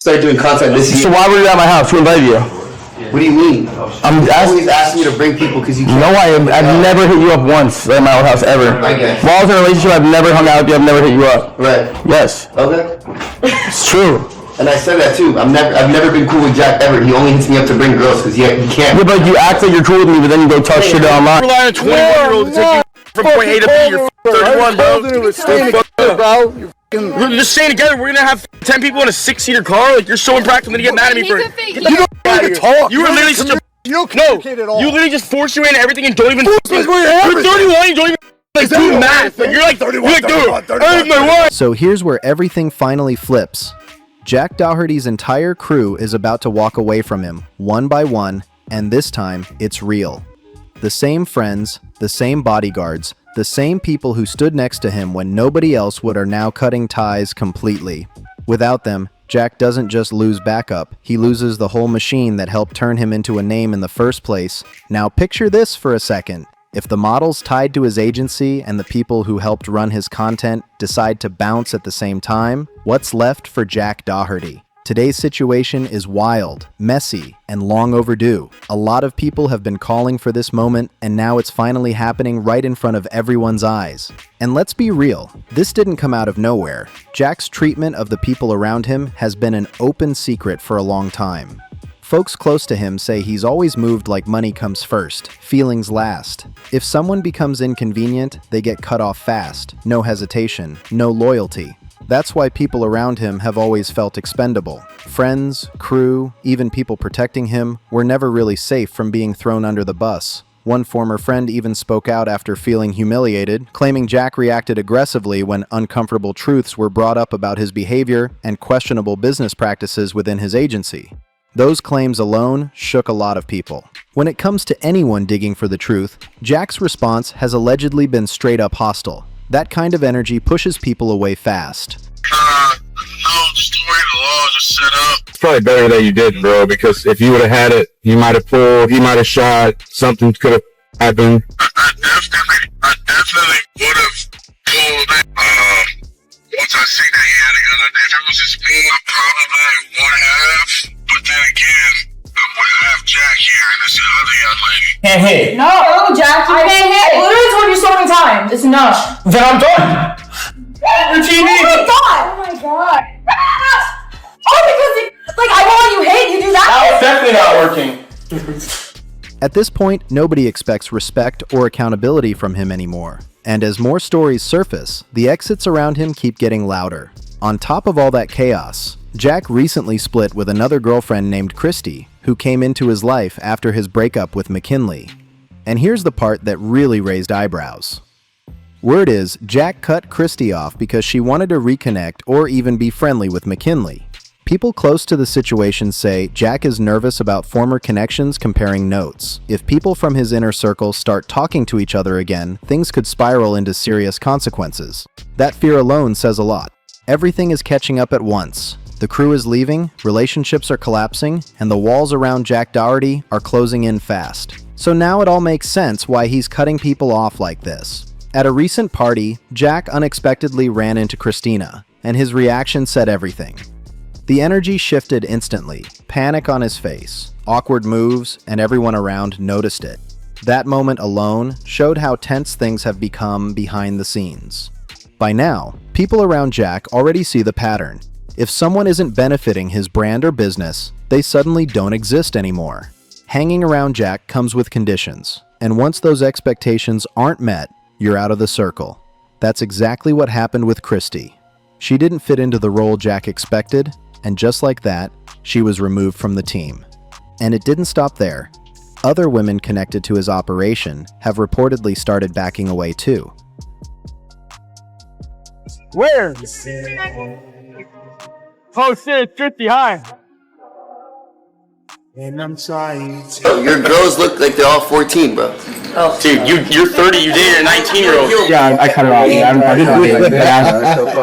started doing content this year. So why were you at my house? Who invited you? What do you mean? I'm always asking you to bring people because you can't. No, I've never hit you up once at my old house ever. I guess. While I was in a relationship, I've never hung out with you. I've never hit you up. Right. Yes. Okay. It's true. And I said that too. I've never been cool with Jack ever. He only hits me up to bring girls because he can't. Yeah, but you act like you're cool with me, but then you go talk shit online. Rely on a 21-year-old to take you from point A to B. You're 31, bro. We're just staying together. We're gonna have 10 people in a 6-seater car. Like, you're so impractical. Then you get mad at me for it. You don't even talk. You were literally such a. You don't communicate at all. You literally just force your way into everything and don't even. You're 31. You don't even do math. Like, you're like 31. You're like, dude, I have my wife. So here's where everything finally flips. Jack Doherty's entire crew is about to walk away from him, one by one, and this time, it's real. The same friends, the same bodyguards, the same people who stood next to him when nobody else would are now cutting ties completely. Without them, Jack doesn't just lose backup, he loses the whole machine that helped turn him into a name in the first place. Now picture this for a second. If the models tied to his agency and the people who helped run his content decide to bounce at the same time, what's left for Jack Doherty? Today's situation is wild, messy, and long overdue. A lot of people have been calling for this moment, and now it's finally happening right in front of everyone's eyes. And let's be real, this didn't come out of nowhere. Jack's treatment of the people around him has been an open secret for a long time. Folks close to him say he's always moved like money comes first, feelings last. If someone becomes inconvenient, they get cut off fast, no hesitation, no loyalty. That's why people around him have always felt expendable. Friends, crew, even people protecting him were never really safe from being thrown under the bus. One former friend even spoke out after feeling humiliated, claiming Jack reacted aggressively when uncomfortable truths were brought up about his behavior and questionable business practices within his agency. Those claims alone shook a lot of people. When it comes to anyone digging for the truth, Jack's response has allegedly been straight up hostile. That kind of energy pushes people away fast. No, just the way the law just set up. It's probably better that you did, bro, because if you would have had it, you might have pulled, he might have shot, something could have happened. I definitely would have pulled it. Once I see that he had a gun, if it was his me, I probably wouldn't have. But then again, I'm gonna have Jack here, and it's the other young lady. Can't hit. No, Jack, you can't hit. I literally told you so many times. It's enough. Then I'm done. The TV. Oh my god. Oh my god. Oh, because I want you hate, you do that. That's definitely not working. At this point, nobody expects respect or accountability from him anymore. And as more stories surface, the exits around him keep getting louder. On top of all that chaos, Jack recently split with another girlfriend named Christy, who came into his life after his breakup with McKinley. And here's the part that really raised eyebrows. Word is, Jack cut Christy off because she wanted to reconnect or even be friendly with McKinley. People close to the situation say Jack is nervous about former connections comparing notes. If people from his inner circle start talking to each other again, things could spiral into serious consequences. That fear alone says a lot. Everything is catching up at once. The crew is leaving, relationships are collapsing, and the walls around Jack Doherty are closing in fast. So now it all makes sense why he's cutting people off like this. At a recent party, Jack unexpectedly ran into Christina, and his reaction said everything. The energy shifted instantly, panic on his face, awkward moves, and everyone around noticed it. That moment alone showed how tense things have become behind the scenes. By now, people around Jack already see the pattern. If someone isn't benefiting his brand or business, they suddenly don't exist anymore. Hanging around Jack comes with conditions, and once those expectations aren't met, you're out of the circle. That's exactly what happened with Christy. She didn't fit into the role Jack expected, and just like that, she was removed from the team. And it didn't stop there. Other women connected to his operation have reportedly started backing away too. Where? Oh shit, 50 high. And I'm trying to... Oh, your girls look like they're all 14, bro. Oh. Dude, you're 30, you dated a 19-year-old. Yeah, I cut her off.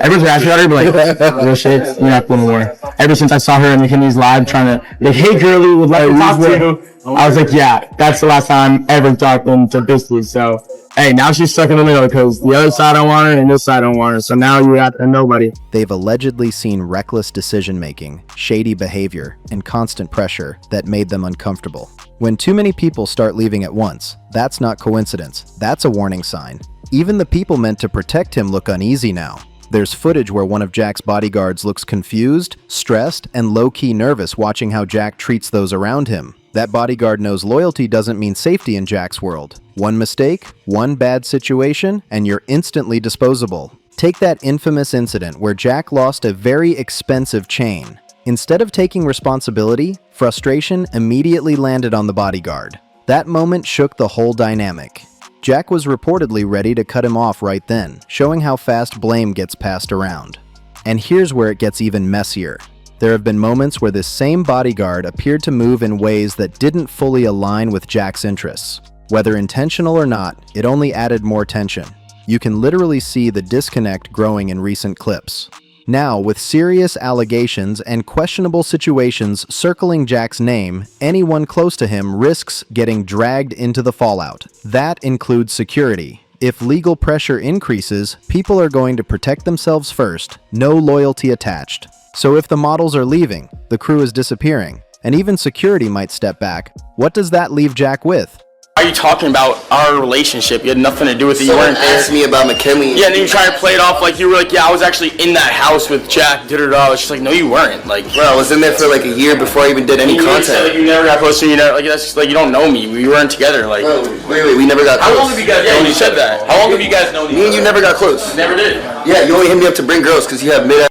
Everyone's asking her, but like, real shit, you're not going more. Ever since I saw her in McKinney's live trying to, like, hey girlie, would like to talk to you. I was like, yeah, that's the last time I ever talking to Biscuit. So, hey, now she's stuck in the middle because the other side don't want her and this side don't want her. So now you got nobody. They've allegedly seen reckless decision-making, shady behavior, and constant pressure that made them uncomfortable. When too many people start leaving at once, that's not coincidence. That's a warning sign. Even the people meant to protect him look uneasy now. There's footage where one of Jack's bodyguards looks confused, stressed, and low-key nervous watching how Jack treats those around him. That bodyguard knows loyalty doesn't mean safety in Jack's world. One mistake, one bad situation, and you're instantly disposable. Take that infamous incident where Jack lost a very expensive chain. Instead of taking responsibility, frustration immediately landed on the bodyguard. That moment shook the whole dynamic. Jack was reportedly ready to cut him off right then, showing how fast blame gets passed around. And here's where it gets even messier. There have been moments where this same bodyguard appeared to move in ways that didn't fully align with Jack's interests. Whether intentional or not, it only added more tension. You can literally see the disconnect growing in recent clips. Now, with serious allegations and questionable situations circling Jack's name, anyone close to him risks getting dragged into the fallout. That includes security. If legal pressure increases, people are going to protect themselves first, no loyalty attached. So if the models are leaving, the crew is disappearing, and even security might step back, what does that leave Jack with? Why are you talking about our relationship? You had nothing to do with it. You Someone weren't there. asked me about McKinley. Yeah, and then you try to play it off like you were like, yeah, I was actually in that house with Jack. It's just like, no, you weren't. Like, Bro, I was in there for like a year before I even did any you content. said, like, you never got close to me. You never, like, that's just like, you don't know me. We weren't together. Like, Bro, wait, we never got close. how long have you guys? Yeah, you said that. How long have you guys known each Me and other? you never got close. Never did. Yeah, you only hit me up to bring girls because you have mid-ass.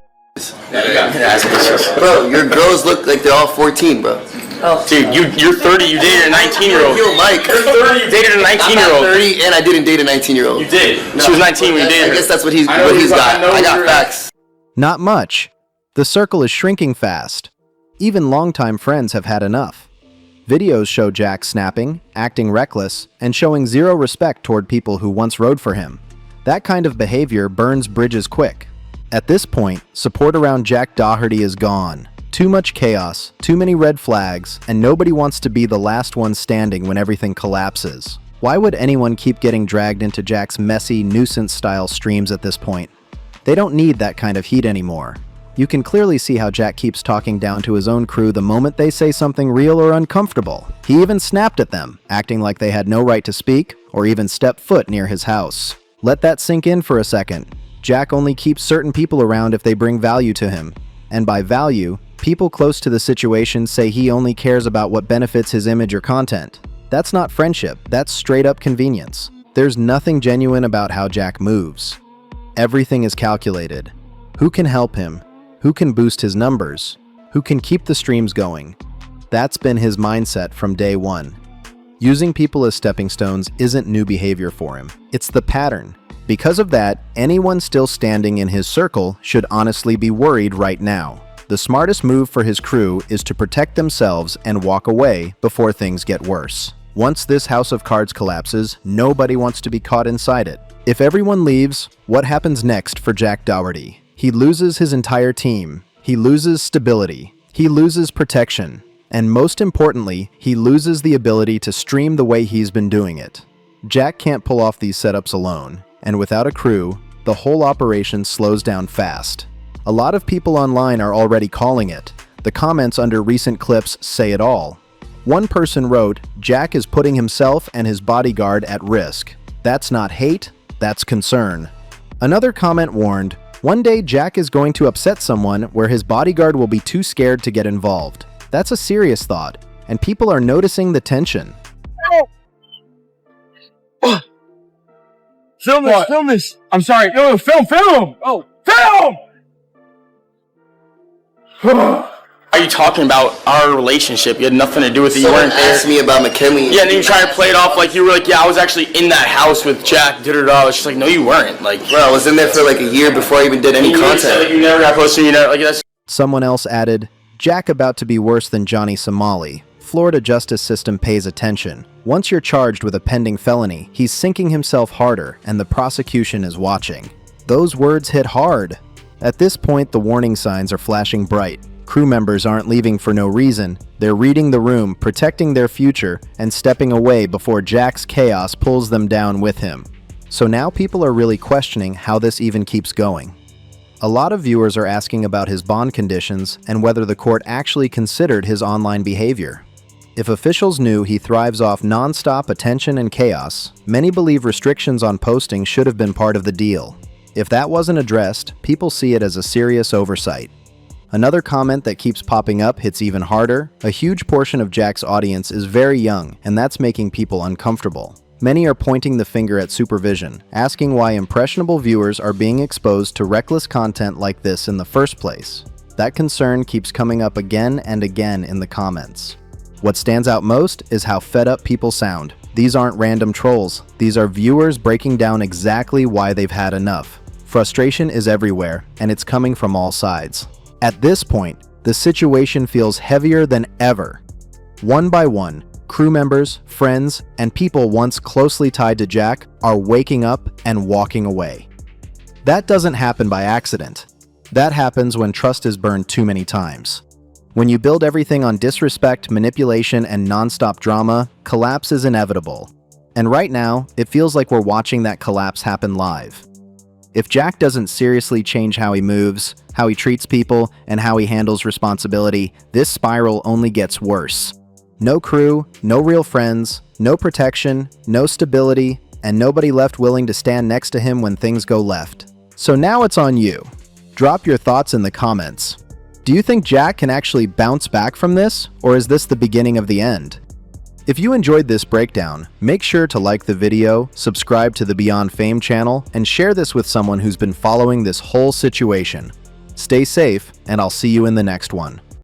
Yeah, you got ass bitches. Bro, your girls look like they're all 14, bro. Dude, you're 30. You dated a 19-year-old. Yo, Mike. You're 30. You dated a I'm not 19-year-old. 30 and I didn't date a 19-year-old. You did. She was 19 when you dated her. I guess that's what he's got. I got facts. Not much. The circle is shrinking fast. Even longtime friends have had enough. Videos show Jack snapping, acting reckless, and showing zero respect toward people who once rode for him. That kind of behavior burns bridges quick. At this point, support around Jack Doherty is gone. Too much chaos, too many red flags, and nobody wants to be the last one standing when everything collapses. Why would anyone keep getting dragged into Jack's messy, nuisance-style streams at this point? They don't need that kind of heat anymore. You can clearly see how Jack keeps talking down to his own crew the moment they say something real or uncomfortable. He even snapped at them, acting like they had no right to speak or even step foot near his house. Let that sink in for a second. Jack only keeps certain people around if they bring value to him. And by value, people close to the situation say he only cares about what benefits his image or content. That's not friendship, that's straight up convenience. There's nothing genuine about how Jack moves. Everything is calculated. Who can help him? Who can boost his numbers? Who can keep the streams going? That's been his mindset from day one. Using people as stepping stones isn't new behavior for him. It's the pattern. Because of that, anyone still standing in his circle should honestly be worried right now. The smartest move for his crew is to protect themselves and walk away before things get worse. Once this house of cards collapses, nobody wants to be caught inside it. If everyone leaves, what happens next for Jack Doherty? He loses his entire team. He loses stability. He loses protection. And most importantly, he loses the ability to stream the way he's been doing it. Jack can't pull off these setups alone, and without a crew, the whole operation slows down fast. A lot of people online are already calling it. The comments under recent clips say it all. One person wrote, "Jack is putting himself and his bodyguard at risk. That's not hate, that's concern." Another comment warned, "One day Jack is going to upset someone where his bodyguard will be too scared to get involved." That's a serious thought, and people are noticing the tension. Film this, film this. I'm sorry. No, film. Oh, film! Why are you talking about our relationship? You had nothing to do with it. You Someone weren't there. asked me about McKinley. Yeah, and then you try to play it off like you were like, yeah, I was actually in that house with Jack. It's just like, no, you weren't. Like, Bro, I was in there for like a year before I even did any you content. said, like, you never got close to me. Like, that's. Someone else added, "Jack about to be worse than Johnny Somali. Florida justice system pays attention. Once you're charged with a pending felony, he's sinking himself harder and the prosecution is watching." Those words hit hard. At this point, the warning signs are flashing bright. Crew members aren't leaving for no reason. They're reading the room, protecting their future, and stepping away before Jack's chaos pulls them down with him. So now people are really questioning how this even keeps going. A lot of viewers are asking about his bond conditions and whether the court actually considered his online behavior. If officials knew he thrives off non-stop attention and chaos, many believe restrictions on posting should have been part of the deal. If that wasn't addressed, people see it as a serious oversight. Another comment that keeps popping up hits even harder. A huge portion of Jack's audience is very young, and that's making people uncomfortable. Many are pointing the finger at supervision, asking why impressionable viewers are being exposed to reckless content like this in the first place. That concern keeps coming up again and again in the comments. What stands out most is how fed up people sound. These aren't random trolls. These are viewers breaking down exactly why they've had enough. Frustration is everywhere, and it's coming from all sides. At this point, the situation feels heavier than ever. One by one, crew members, friends, and people once closely tied to Jack are waking up and walking away. That doesn't happen by accident. That happens when trust is burned too many times. When you build everything on disrespect, manipulation, and nonstop drama, collapse is inevitable. And right now, it feels like we're watching that collapse happen live. If Jack doesn't seriously change how he moves, how he treats people, and how he handles responsibility, this spiral only gets worse. No crew, no real friends, no protection, no stability, and nobody left willing to stand next to him when things go left. So now it's on you. Drop your thoughts in the comments. Do you think Jack can actually bounce back from this, or is this the beginning of the end? If you enjoyed this breakdown, make sure to like the video, subscribe to the BeyondFame channel, and share this with someone who's been following this whole situation. Stay safe, and I'll see you in the next one.